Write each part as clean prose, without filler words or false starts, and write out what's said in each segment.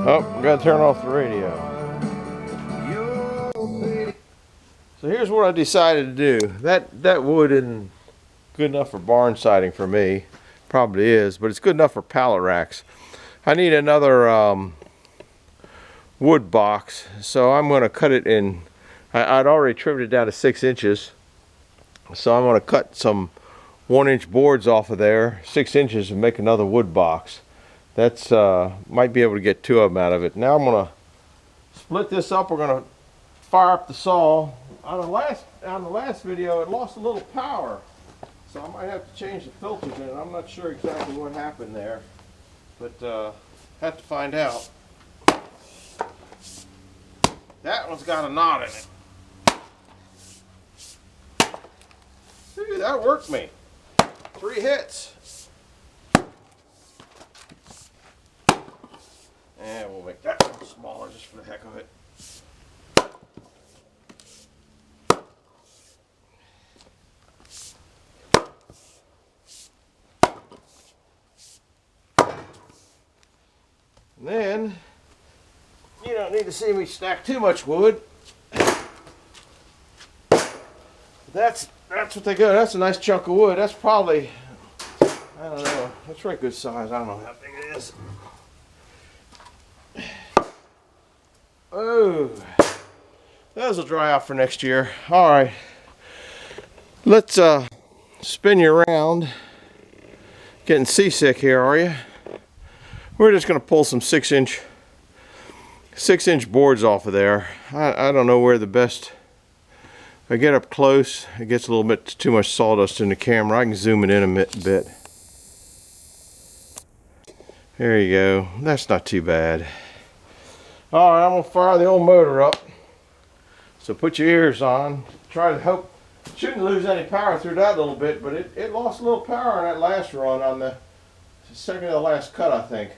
Oh, gotta turn off the radio. So here's what I decided to do. That wood isn't good enough for barn siding for me. Probably is, but it's good enough for pallet racks. I need another wood box, so I'm going to cut it in. I'd already trimmed it down to 6 inches, so I'm going to cut some 1-inch boards off of there, 6 inches, and make another wood box. That's might be able to get 2 of them out of it. Now I'm going to split this up. We're going to fire up the saw. On the last video, it lost a little power, so I might have to change the filters in it. I'm not sure exactly what happened there, but have to find out. That one's got a knot in it. Dude, that worked me. 3 hits. And we'll make that one smaller just for the heck of it. And then, you don't need to see me stack too much wood. That's what they go. That's a nice chunk of wood. That's probably, I don't know, that's right good size. I don't know how big it is. Oh, those will dry out for next year. All right, let's spin you around. Getting seasick here, are you? We're just going to pull some 6-inch boards off of there. I don't know where the best. If I get up close, it gets a little bit too much sawdust in the camera. I can zoom it in a bit. There you go. That's not too bad. All right, I'm going to fire the old motor up. So put your ears on. Try to hope. Shouldn't lose any power through that little bit, but it lost a little power on that last run on the second to the last cut, I think.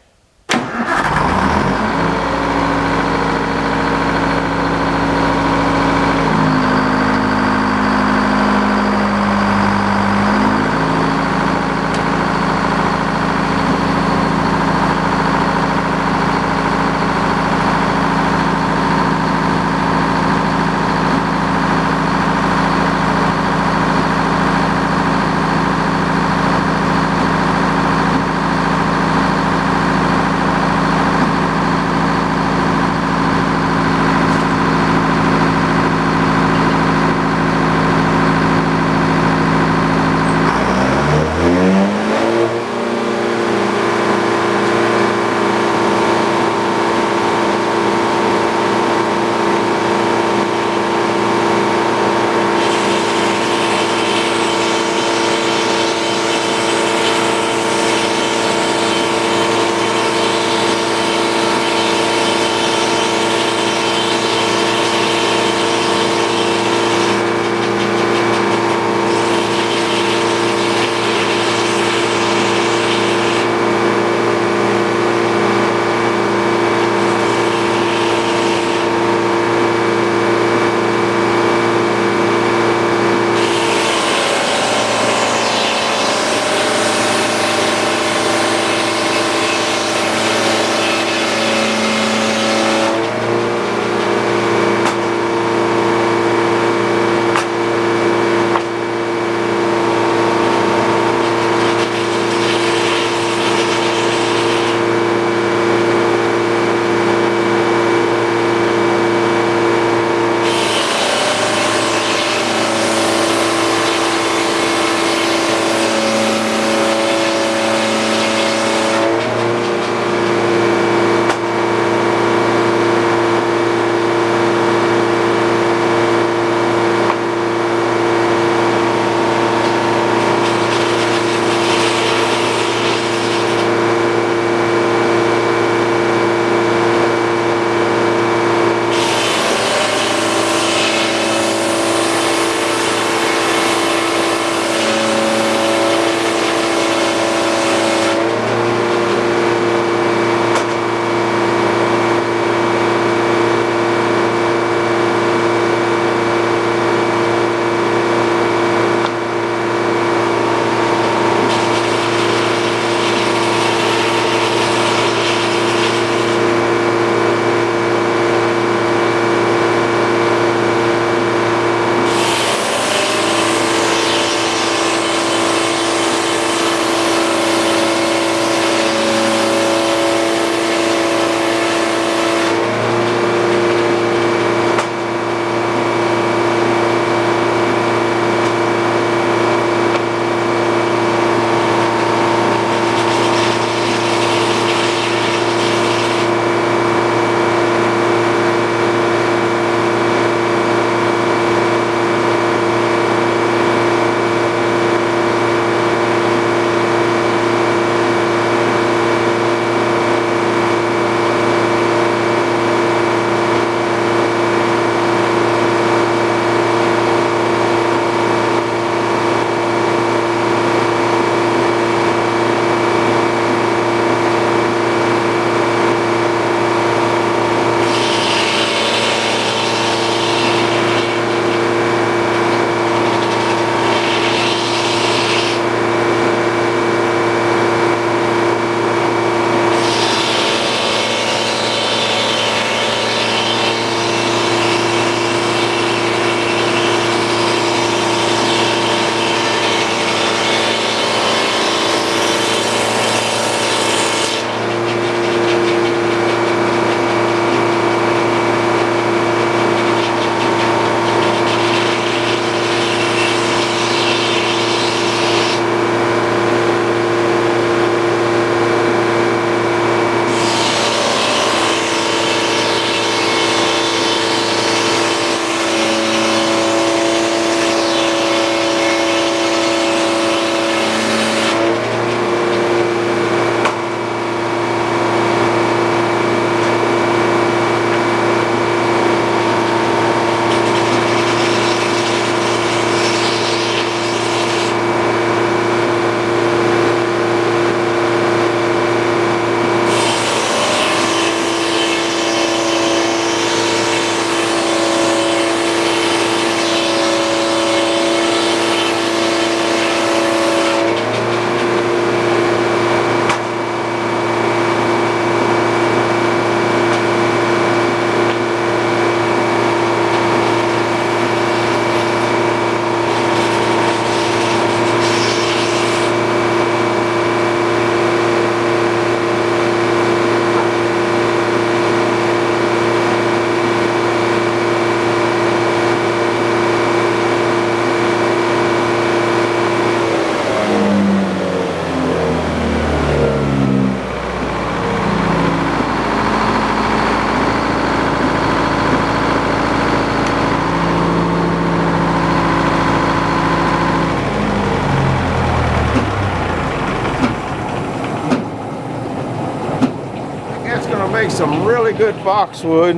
gonna make some really good boxwood.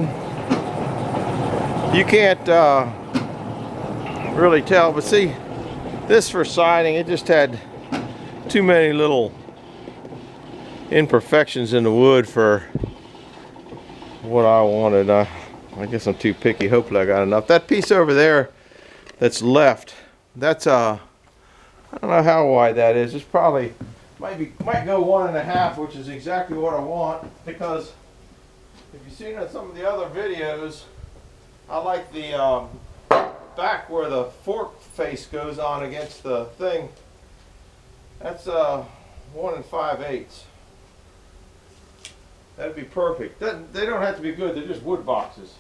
You can't really tell, but see, this for siding, it just had too many little imperfections in the wood for what I wanted. I guess I'm too picky. Hopefully I got enough. That piece over there that's left, that's I don't know how wide that is. It's probably might go 1.5, which is exactly what I want, because if you've seen on some of the other videos, I like the back where the fork face goes on against the thing. That's 1 5/8. That'd be perfect. They don't have to be good, they're just wood boxes.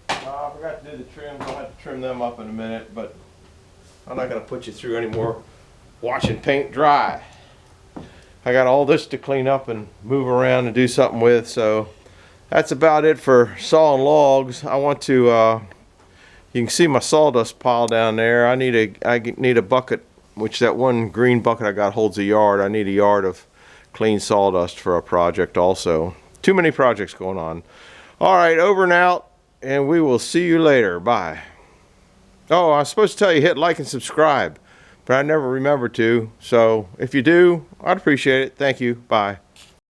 I forgot to do the trims. I'll have to trim them up in a minute, but I'm not going to put you through any more watching paint dry. I got all this to clean up and move around and do something with, so that's about it for sawing logs. I want to, you can see my sawdust pile down there. I need a bucket, which that one green bucket I got holds a yard. I need a yard of clean sawdust for a project also. Too many projects going on. All right, over and out, and we will see you later. Bye. Oh, I was supposed to tell you hit like and subscribe, but I never remember to. So if you do, I'd appreciate it. Thank you. Bye.